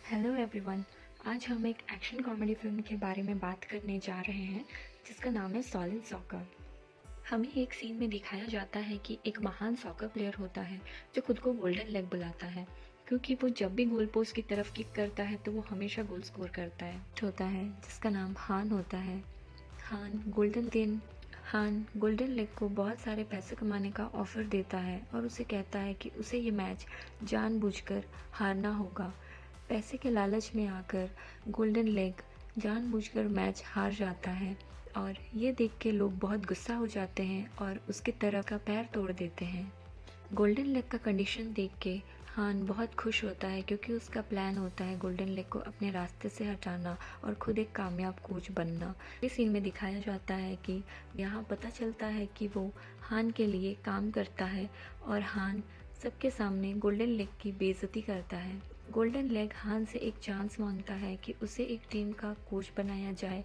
Hello everyone. आज हम एक एक्शन कॉमेडी फिल्म के बारे में बात करने जा रहे हैं जिसका नाम है सॉलिड सॉकर। हमें एक सीन में दिखाया जाता है कि एक महान सॉकर प्लेयर होता है जो खुद को गोल्डन लेग बुलाता है क्योंकि वो जब भी गोल पोस्ट की तरफ किक करता है तो वो हमेशा गोल स्कोर करता है होता है जिसका नाम हान होता है। हान गोल्डन लेग को बहुत सारे पैसे कमाने का ऑफर देता है और उसे कहता है कि उसे ये मैच जानबूझकर हारना होगा। पैसे के लालच में आकर गोल्डन लेग जानबूझकर मैच हार जाता है और ये देख के लोग बहुत गुस्सा हो जाते हैं और उसकी तरफ का पैर तोड़ देते हैं। गोल्डन लेग का कंडीशन देख के हान बहुत खुश होता है क्योंकि उसका प्लान होता है गोल्डन लेग को अपने रास्ते से हटाना और खुद एक कामयाब कोच बनना। इस सीन में दिखाया जाता है कि यहाँ पता चलता है कि वो हान के लिए काम करता है और हान सबके सामने गोल्डन लेग की बेइज्जती करता है। गोल्डन लेग हान से एक चांस मांगता है कि उसे एक टीम का कोच बनाया जाए,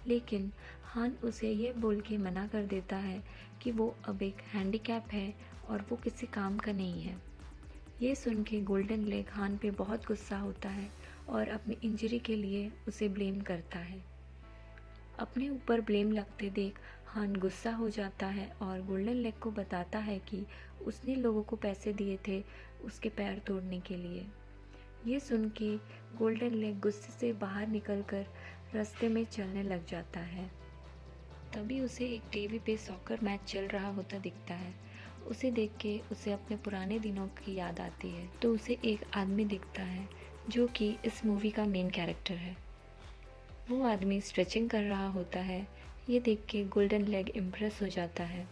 लेकिन हान उसे ये बोल के मना कर देता है कि वो अब एक हैंडीकैप है और वो किसी काम का नहीं है। ये सुन के गोल्डन लेग हान पे बहुत गुस्सा होता है और अपनी इंजरी के लिए उसे ब्लेम करता है। अपने ऊपर ब्लेम लगते देख हान गुस्सा हो जाता है और गोल्डन लेग को बताता है कि उसने लोगों को पैसे दिए थे उसके पैर तोड़ने के लिए। ये सुन के गोल्डन लेग गुस्से से बाहर निकलकर रास्ते में चलने लग जाता है। तभी उसे एक टीवी पे सॉकर मैच चल रहा होता दिखता है। उसे देख के उसे अपने पुराने दिनों की याद आती है तो उसे एक आदमी दिखता है जो कि इस मूवी का मेन कैरेक्टर है। वो आदमी स्ट्रेचिंग कर रहा होता है। ये देख के गोल्डन लेग इम्प्रेस हो जाता है।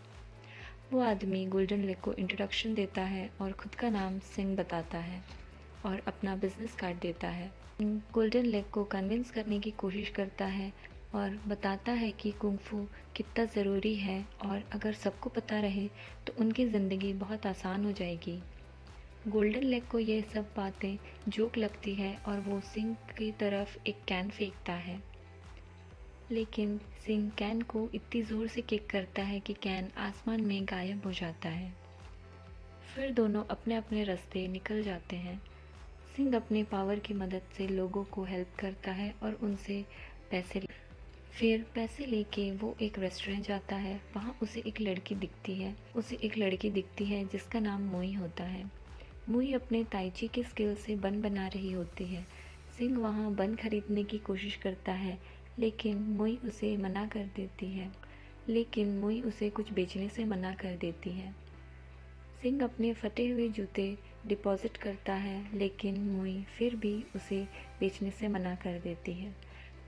वो आदमी गोल्डन लेग को इंट्रोडक्शन देता है और खुद का नाम सिंह बताता है और अपना बिजनेस कार्ड देता है। गोल्डन लेग को कन्विंस करने की कोशिश करता है और बताता है कि कुंग-फू कितना ज़रूरी है और अगर सबको पता रहे तो उनकी ज़िंदगी बहुत आसान हो जाएगी। गोल्डन लेग को ये सब बातें जोक लगती है और वो सिंह की तरफ एक कैन फेंकता है, लेकिन सिंह कैन को इतनी ज़ोर से किक करता है कि कैन आसमान में गायब हो जाता है। फिर दोनों अपने अपने रास्ते निकल जाते हैं। सिंह अपने पावर की मदद से लोगों को हेल्प करता है और उनसे पैसे लेके वो एक रेस्टोरेंट जाता है। वहाँ उसे एक लड़की दिखती है जिसका नाम मुई होता है। मुई अपने ताइची के स्किल से बन बना रही होती है। सिंह वहाँ बन खरीदने की कोशिश करता है लेकिन मुई उसे कुछ बेचने से मना कर देती है। सिंह अपने फटे हुए जूते डिपॉजिट करता है लेकिन मुई फिर भी उसे बेचने से मना कर देती है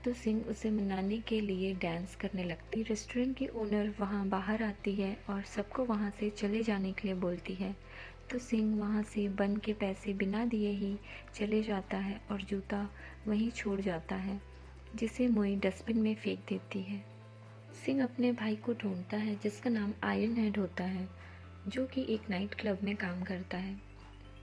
तो सिंह उसे मनाने के लिए डांस करने लगती है। रेस्टोरेंट की ओनर वहाँ बाहर आती है और सबको वहाँ से चले जाने के लिए बोलती है तो सिंह वहाँ से बन के पैसे बिना दिए ही चले जाता है और जूता वहीं छोड़ जाता है जिसे मुई डस्टबिन में फेंक देती है। सिंह अपने भाई को ढूंढता है जिसका नाम आयरन हेड होता है जो कि एक नाइट क्लब में काम करता है।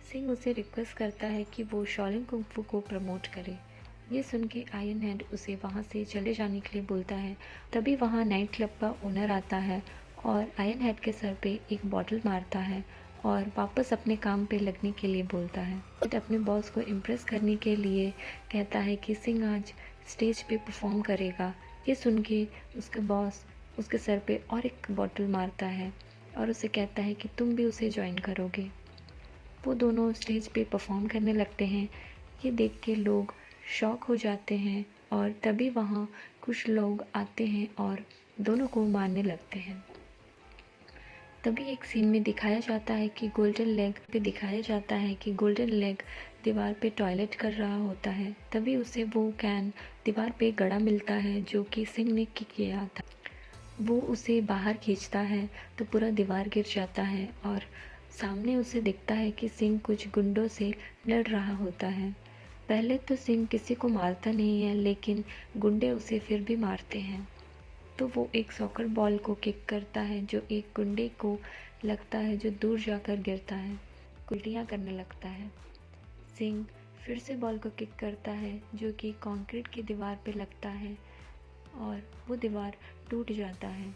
सिंह उसे रिक्वेस्ट करता है कि वो शाओलिन कुंग फू को प्रमोट करे। ये सुन के आयरन हेड उसे वहाँ से चले जाने के लिए बोलता है। तभी वहाँ नाइट क्लब का ओनर आता है और आयरन हेड के सर पे एक बॉटल मारता है और वापस अपने काम पे लगने के लिए बोलता है। हेड अपने बॉस को इम्प्रेस करने के लिए कहता है कि सिंह आज स्टेज पे परफॉर्म करेगा। ये सुन के उसका बॉस उसके सर पे और एक बॉटल मारता है और उसे कहता है कि तुम भी उसे ज्वाइन करोगे। वो दोनों स्टेज पे परफॉर्म करने लगते हैं। ये देख के लोग शॉक हो जाते हैं और तभी वहाँ कुछ लोग आते हैं और दोनों को मारने लगते हैं। तभी एक सीन में दिखाया जाता है कि गोल्डन लेग दीवार पे टॉयलेट कर रहा होता है। तभी उसे वो कैन दीवार पे गड़ा मिलता है जो कि सिंह ने किया था। वो उसे बाहर खींचता है तो पूरा दीवार गिर जाता है और सामने उसे दिखता है कि सिंह कुछ गुंडों से लड़ रहा होता है। पहले तो सिंह किसी को मारता नहीं है लेकिन गुंडे उसे फिर भी मारते हैं तो वो एक सॉकर बॉल को किक करता है जो एक गुंडे को लगता है जो दूर जाकर गिरता है, उल्टियाँ करने लगता है। सिंह फिर से बॉल को किक करता है जो कि कंक्रीट की दीवार पे लगता है और वो दीवार टूट जाता है।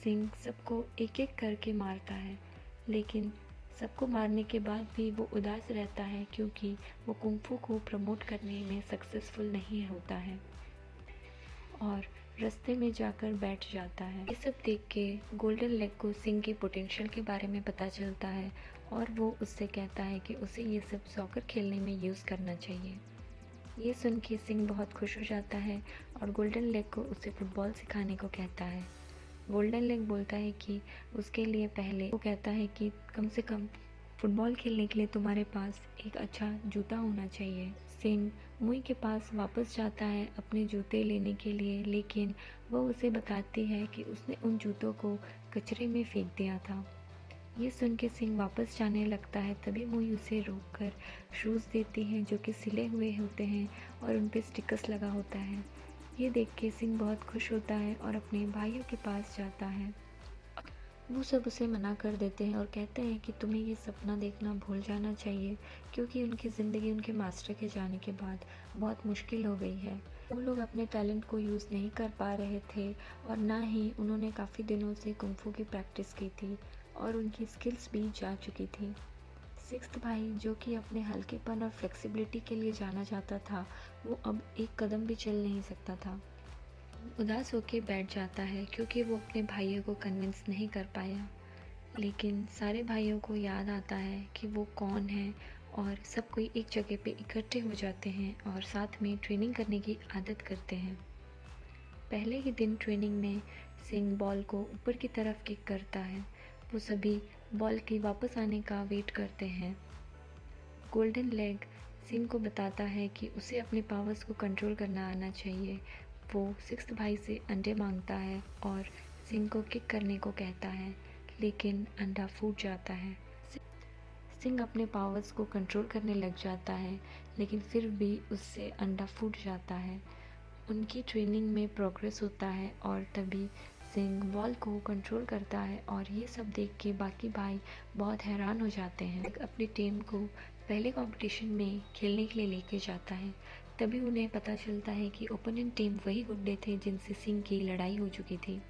सिंह सबको एक एक करके मारता है लेकिन सबको मारने के बाद भी वो उदास रहता है क्योंकि वो कुंफू को प्रमोट करने में सक्सेसफुल नहीं होता है और रास्ते में जाकर बैठ जाता है। ये सब देख के गोल्डन लेग को सिंह के पोटेंशियल के बारे में पता चलता है और वो उससे कहता है कि उसे ये सब सॉकर खेलने में यूज़ करना चाहिए। ये सुन के सिंह बहुत खुश हो जाता है और गोल्डन लेग को उसे फुटबॉल सिखाने को कहता है। गोल्डन लेग बोलता है कि उसके लिए पहले वो कहता है कि कम से कम फुटबॉल खेलने के लिए तुम्हारे पास एक अच्छा जूता होना चाहिए। सिंह मुई के पास वापस जाता है अपने जूते लेने के लिए, लेकिन वो उसे बताती है कि उसने उन जूतों को कचरे में फेंक दिया था। ये सुन के सिंह वापस जाने लगता है, तभी मुई उसे रोककर शूज़ देती है जो कि सिले हुए होते हैं और उन पे स्टिकर्स लगा होता है। ये देख के सिंह बहुत खुश होता है और अपने भाइयों के पास जाता है। वो सब उसे मना कर देते हैं और कहते हैं कि तुम्हें ये सपना देखना भूल जाना चाहिए क्योंकि उनकी ज़िंदगी उनके मास्टर के जाने के बाद बहुत मुश्किल हो गई है। वो लोग अपने टैलेंट को यूज़ नहीं कर पा रहे थे और ना ही उन्होंने काफ़ी दिनों से कुंफू की प्रैक्टिस की थी और उनकी स्किल्स भी जा चुकी थी। सिक्स्थ भाई, जो कि अपने हल्केपन और फ्लेक्सिबिलिटी के लिए जाना जाता था, वो अब एक कदम भी चल नहीं सकता था। उदास होकर बैठ जाता है क्योंकि वो अपने भाइयों को कन्विंस नहीं कर पाया। लेकिन सारे भाइयों को याद आता है कि वो कौन है और सब कोई एक जगह पे इकट्ठे हो जाते हैं और साथ में ट्रेनिंग करने की आदत करते हैं। पहले ही दिन ट्रेनिंग में सिंह बॉल को ऊपर की तरफ किक करता है। वो सभी बॉल के वापस आने का वेट करते हैं। गोल्डन लेग सिंह को बताता है कि उसे अपने पावर्स को कंट्रोल करना आना चाहिए। वो सिक्स्थ भाई से अंडे मांगता है और सिंह को किक करने को कहता है, लेकिन अंडा फूट जाता है। सिंह अपने पावर्स को कंट्रोल करने लग जाता है, लेकिन फिर भी उससे अंडा फूट जाता है। उनकी ट्रेनिंग में प्रोग्रेस होता है और तभी सिंह बॉल को कंट्रोल करता है और ये सब देख के बाकी भाई बहुत हैरान हो जाते हैं। अपनी टीम को पहले कंपटीशन में खेलने के लिए लेके जाता है, तभी उन्हें पता चलता है कि ओपोनेंट टीम वही गुंडे थे जिनसे सिंह की लड़ाई हो चुकी थी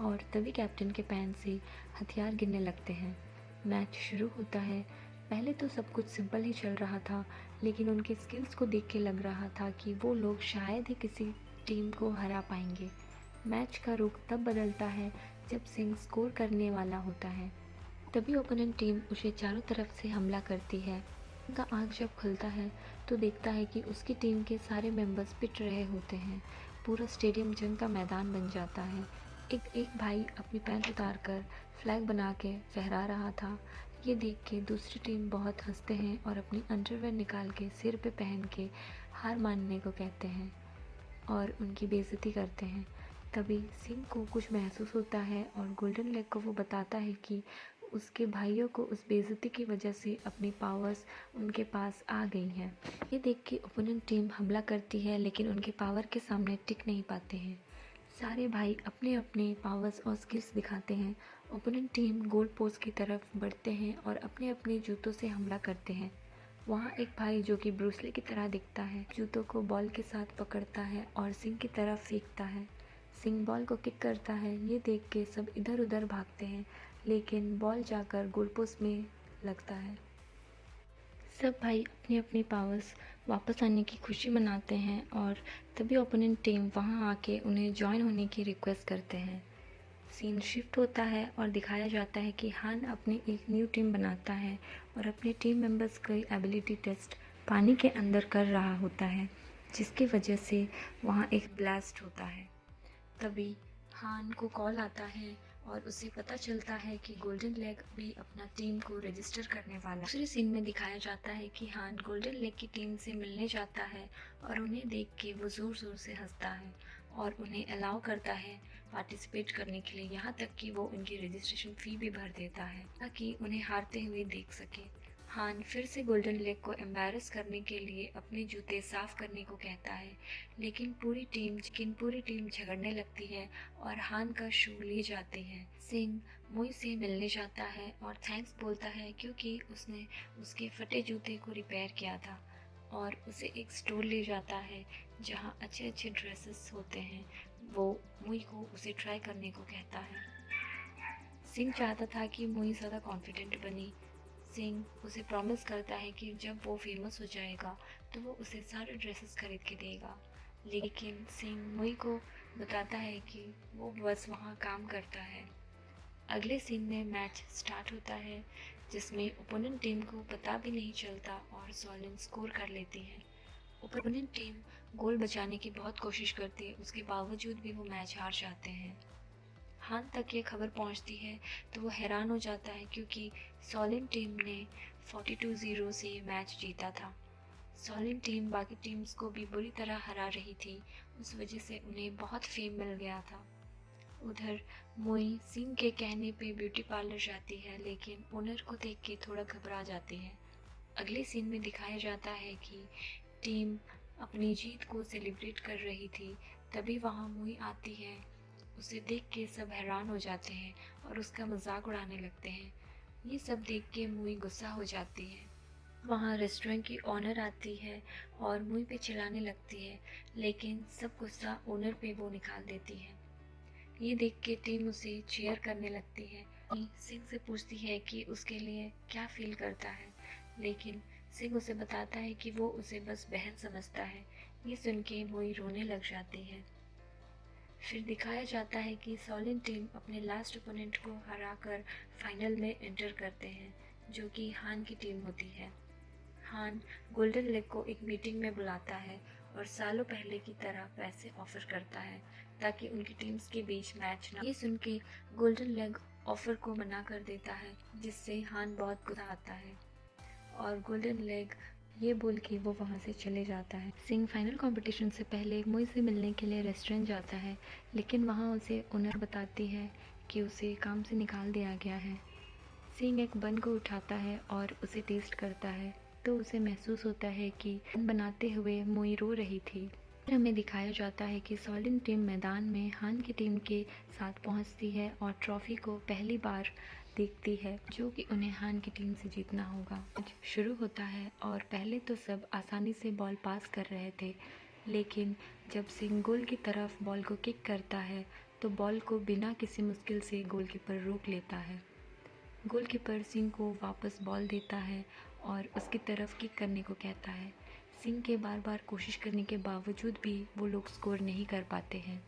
और तभी कैप्टन के पैन से हथियार गिरने लगते हैं। मैच शुरू होता है। पहले तो सब कुछ सिंपल ही चल रहा था, लेकिन उनके स्किल्स को देख के लग रहा था कि वो लोग शायद ही किसी टीम को हरा पाएंगे। मैच का रुख तब बदलता है जब सिंह स्कोर करने वाला होता है। तभी ओपोनेंट टीम उसे चारों तरफ से हमला करती है। उनका आँख जब खुलता है तो देखता है कि उसकी टीम के सारे मेंबर्स पिट रहे होते हैं। पूरा स्टेडियम जंग का मैदान बन जाता है। एक भाई अपनी पैंट उतार कर फ्लैग बना के फहरा रहा था। ये देख के दूसरी टीम बहुत हंसते हैं और अपनी अंडरवेयर निकाल के सिर पे पहन के हार मानने को कहते हैं और उनकी बेइज्जती करते हैं। तभी सिंह को कुछ महसूस होता है और गोल्डन लेग को वो बताता है कि उसके भाइयों को उस बेइज्जती की वजह से अपनी पावर्स उनके पास आ गई हैं। ये देख के ओपोनेंट टीम हमला करती है, लेकिन उनके पावर के सामने टिक नहीं पाते हैं। सारे भाई अपने अपने पावर्स और स्किल्स दिखाते हैं। ओपोनेंट टीम गोल पोस्ट की तरफ बढ़ते हैं और अपने अपने जूतों से हमला करते हैं। वहाँ एक भाई जो कि ब्रूसली की तरह दिखता है, जूतों को बॉल के साथ पकड़ता है और सिंह की तरफ फेंकता है। सिंह बॉल को किक करता है। ये देख के सब इधर उधर भागते हैं, लेकिन बॉल जाकर गोल पोस्ट में लगता है। सब भाई अपनी अपनी पावर्स वापस आने की खुशी मनाते हैं और तभी ओपोनेंट टीम वहाँ आके उन्हें ज्वाइन होने की रिक्वेस्ट करते हैं। सीन शिफ्ट होता है और दिखाया जाता है कि हान अपनी एक न्यू टीम बनाता है और अपने टीम मेंबर्स का एबिलिटी टेस्ट पानी के अंदर कर रहा होता है, जिसकी वजह से वहाँ एक ब्लास्ट होता है। तभी हान को कॉल आता है और उसे पता चलता है कि गोल्डन लेग भी अपना टीम को रजिस्टर करने वाला। दूसरे सीन में दिखाया जाता है कि हान गोल्डन लेग की टीम से मिलने जाता है और उन्हें देख के वो ज़ोर ज़ोर से हंसता है और उन्हें अलाउ करता है पार्टिसिपेट करने के लिए, यहाँ तक कि वो उनकी रजिस्ट्रेशन फ़ी भी भर देता है ताकि उन्हें हारते हुए देख सके। हान फिर से गोल्डन लेग को एम्बैरस करने के लिए अपने जूते साफ करने को कहता है, लेकिन पूरी टीम झगड़ने लगती है और हान का शू ले जाती है। सिंह मुई से मिलने जाता है और थैंक्स बोलता है क्योंकि उसने उसके फटे जूते को रिपेयर किया था और उसे एक स्टोर ले जाता है जहाँ अच्छे अच्छे ड्रेसेस होते हैं। वो मुई को उसे ट्राई करने को कहता है। सिंह चाहता था कि मुई ज़्यादा कॉन्फिडेंट बनी, सिंह उसे प्रॉमिस करता है कि जब वो फेमस हो जाएगा तो वो उसे सारे ड्रेसेस खरीद के देगा। लेकिन सिंह मुई को बताता है कि वो बस वहाँ काम करता है। अगले सीन में मैच स्टार्ट होता है जिसमें ओपोनेंट टीम को पता भी नहीं चलता और सॉलिन स्कोर कर लेती है। ओपोनेंट टीम गोल बचाने की बहुत कोशिश करती है, उसके बावजूद भी वो मैच हार जाते हैं। हान तक ये खबर पहुंचती है तो वो हैरान हो जाता है क्योंकि सॉलिन टीम ने 42-0 से ये मैच जीता था। सॉलिन टीम बाकी टीम्स को भी बुरी तरह हरा रही थी, उस वजह से उन्हें बहुत फेम मिल गया था। उधर मोई सिंह के कहने पे ब्यूटी पार्लर जाती है, लेकिन ओनर को देख के थोड़ा घबरा जाती है। अगले सीन में दिखाया जाता है कि टीम अपनी जीत को सेलिब्रेट कर रही थी, तभी वहाँ मोई आती है। उसे देख के सब हैरान हो जाते हैं और उसका मजाक उड़ाने लगते हैं। ये सब देख के मुई गुस्सा हो जाती है। वहाँ रेस्टोरेंट की ओनर आती है और मुई पे चिल्लाने लगती है, लेकिन सब गुस्सा ओनर पे वो निकाल देती है। ये देख के टीम उसे चीयर करने लगती है। सिंह से पूछती है कि उसके लिए क्या फील करता है, लेकिन सिंह उसे बताता है कि वो उसे बस बहन समझता है। ये सुन के मुई रोने लग जाती है। फिर दिखाया जाता है कि सॉलिन टीम अपने लास्ट ओपोनेंट को हराकर फाइनल में एंटर करते हैं, जो कि हान की टीम होती है। हान गोल्डन लेग को एक मीटिंग में बुलाता है और सालों पहले की तरह पैसे ऑफर करता है ताकि उनकी टीम्स के बीच मैच ना। ये सुन के गोल्डन लेग ऑफर को मना कर देता है, जिससे हान बहुत गुस्सा आता है और गोल्डन लेग ये बोल के वो वहाँ से चले जाता है। सिंह फाइनल कंपटीशन से पहले मुई से मिलने के लिए रेस्टोरेंट जाता है, लेकिन वहाँ उसे ओनर बताती है कि उसे काम से निकाल दिया गया है। सिंह एक बन को उठाता है और उसे टेस्ट करता है, तो उसे महसूस होता है कि बन बनाते हुए मुई रो रही थी। फिर हमें दिखाया जाता है कि सॉलिन टीम मैदान में हान की टीम के साथ पहुंचती है और ट्रॉफी को पहली बार देखती है, जो कि उन्हें हान की टीम से जीतना होगा। मैच शुरू होता है और पहले तो सब आसानी से बॉल पास कर रहे थे, लेकिन जब सिंह गोल की तरफ बॉल को किक करता है तो बॉल को बिना किसी मुश्किल से गोलकीपर रोक लेता है। गोलकीपर सिंह को वापस बॉल देता है और उसकी तरफ किक करने को कहता है। सिंह के बार बार कोशिश करने के बावजूद भी वो लोग स्कोर नहीं कर पाते हैं।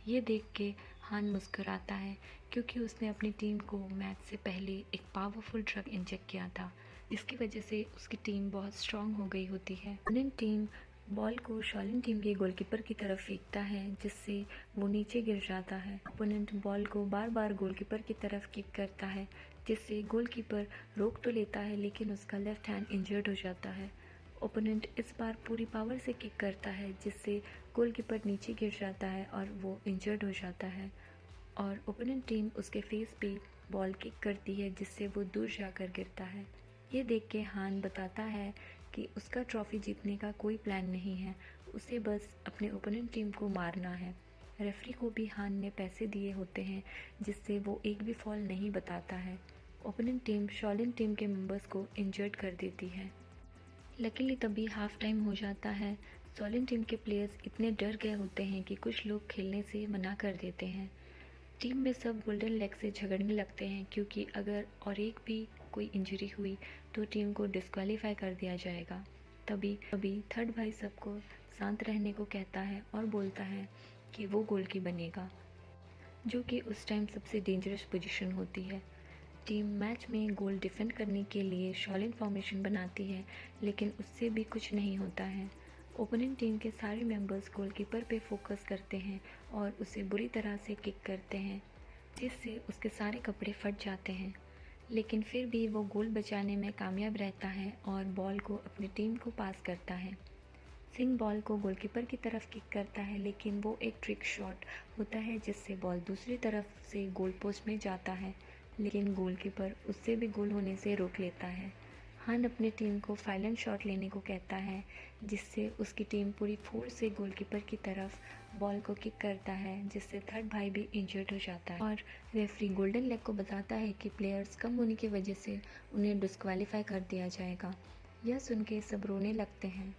ये देख के हान मुस्कुराता है क्योंकि उसने अपनी टीम को मैच से पहले एक पावरफुल ड्रग इंजेक्ट किया था। इसकी वजह से उसकी टीम बहुत स्ट्रांग हो गई होती है। ओपोनेंट टीम बॉल को शॉलिन टीम के गोलकीपर की तरफ फेंकता है, जिससे वो नीचे गिर जाता है। ओपोनेंट बॉल को बार बार गोलकीपर की तरफ किक करता है, जिससे गोलकीपर रोक तो लेता है, लेकिन उसका लेफ्ट हैंड इंजर्ड हो जाता है। ओपोनेंट इस बार पूरी पावर से किक करता है, जिससे गोलकीपर नीचे गिर जाता है और वो इंजर्ड हो जाता है और ओपोनेंट टीम उसके फेस पे बॉल किक करती है, जिससे वो दूर जाकर गिरता है। ये देख के हान बताता है कि उसका ट्रॉफी जीतने का कोई प्लान नहीं है, उसे बस अपने ओपोनेंट टीम को मारना है। रेफरी को भी हान ने पैसे दिए होते हैं, जिससे वो एक भी फॉल नहीं बताता है। ओपोनेंट टीम शॉलिन टीम के मेंबर्स को इंजर्ड कर देती है। लकीली तभी हाफ टाइम हो जाता है। सॉलिन टीम के प्लेयर्स इतने डर गए होते हैं कि कुछ लोग खेलने से मना कर देते हैं। टीम में सब गोल्डन लेग से झगड़ने लगते हैं, क्योंकि अगर और एक भी कोई इंजरी हुई तो टीम को डिस्क्वालीफाई कर दिया जाएगा। तभी अभी थर्ड भाई सबको शांत रहने को कहता है और बोलता है कि वो गोल की बनेगा, जो कि उस टाइम सबसे डेंजरस पोजीशन होती है। टीम मैच में गोल डिफेंड करने के लिए शॉलिन फॉर्मेशन बनाती है, लेकिन उससे भी कुछ नहीं होता है। ओपोनेंट टीम के सारे मेंबर्स गोलकीपर पे फोकस करते हैं और उसे बुरी तरह से किक करते हैं, जिससे उसके सारे कपड़े फट जाते हैं। लेकिन फिर भी वो गोल बचाने में कामयाब रहता है और बॉल को अपनी टीम को पास करता है। सिंह बॉल को गोलकीपर की तरफ किक करता है, लेकिन वो एक ट्रिक शॉट होता है, जिससे बॉल दूसरी तरफ से गोल पोस्ट में जाता है, लेकिन गोलकीपर उससे भी गोल होने से रोक लेता है। हान अपनी टीम को फाइनल शॉट लेने को कहता है, जिससे उसकी टीम पूरी फोर्स से गोलकीपर की तरफ बॉल को किक करता है, जिससे थर्ड भाई भी इंजर्ड हो जाता है और रेफरी गोल्डन लेग को बताता है कि प्लेयर्स कम होने की वजह से उन्हें डिस्क्वालीफाई कर दिया जाएगा। यह सुन के सब रोने लगते हैं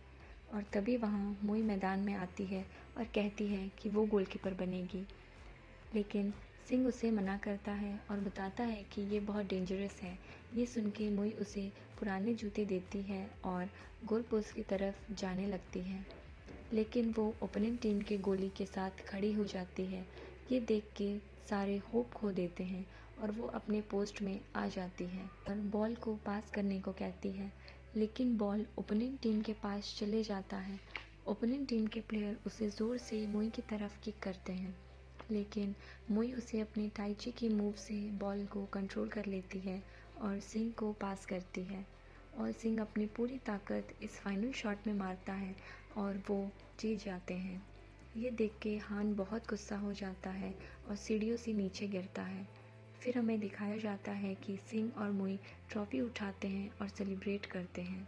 और तभी वहाँ मुई मैदान में आती है और कहती है कि वो गोलकीपर बनेगी, लेकिन सिंह उसे मना करता है और बताता है कि ये बहुत डेंजरस है, ये सुन के मुई उसे पुराने जूते देती है और गोल पोस्ट की तरफ जाने लगती है, लेकिन वो ओपोनेंट टीम के गोली के साथ खड़ी हो जाती है। ये देख के सारे होप खो देते हैं और वो अपने पोस्ट में आ जाती है और बॉल को पास करने को कहती है, लेकिन बॉल ओपोनेंट टीम के पास चले जाता है। ओपोनेंट टीम के प्लेयर उसे ज़ोर से मुई की तरफ किक करते हैं, लेकिन मुई उसे अपने टाइची की मूव से बॉल को कंट्रोल कर लेती है और सिंह को पास करती है और सिंह अपनी पूरी ताकत इस फाइनल शॉट में मारता है और वो जीत जाते हैं। ये देख के हान बहुत गुस्सा हो जाता है और सीढ़ियों से नीचे गिरता है। फिर हमें दिखाया जाता है कि सिंह और मुई ट्रॉफी उठाते हैं और सेलिब्रेट करते हैं।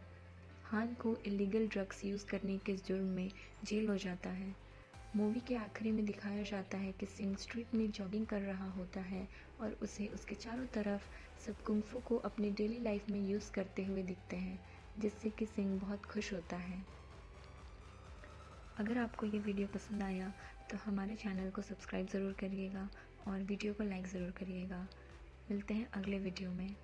हान को इलीगल ड्रग्स यूज़ करने के जुर्म में जेल हो जाता है। मूवी के आखिरी में दिखाया जाता है कि सिंह स्ट्रीट में जॉगिंग कर रहा होता है और उसे उसके चारों तरफ सब कुंफू को अपनी डेली लाइफ में यूज़ करते हुए दिखते हैं, जिससे कि सिंह बहुत खुश होता है। अगर आपको ये वीडियो पसंद आया तो हमारे चैनल को सब्सक्राइब ज़रूर करिएगा और वीडियो को लाइक ज़रूर करिएगा। मिलते हैं अगले वीडियो में।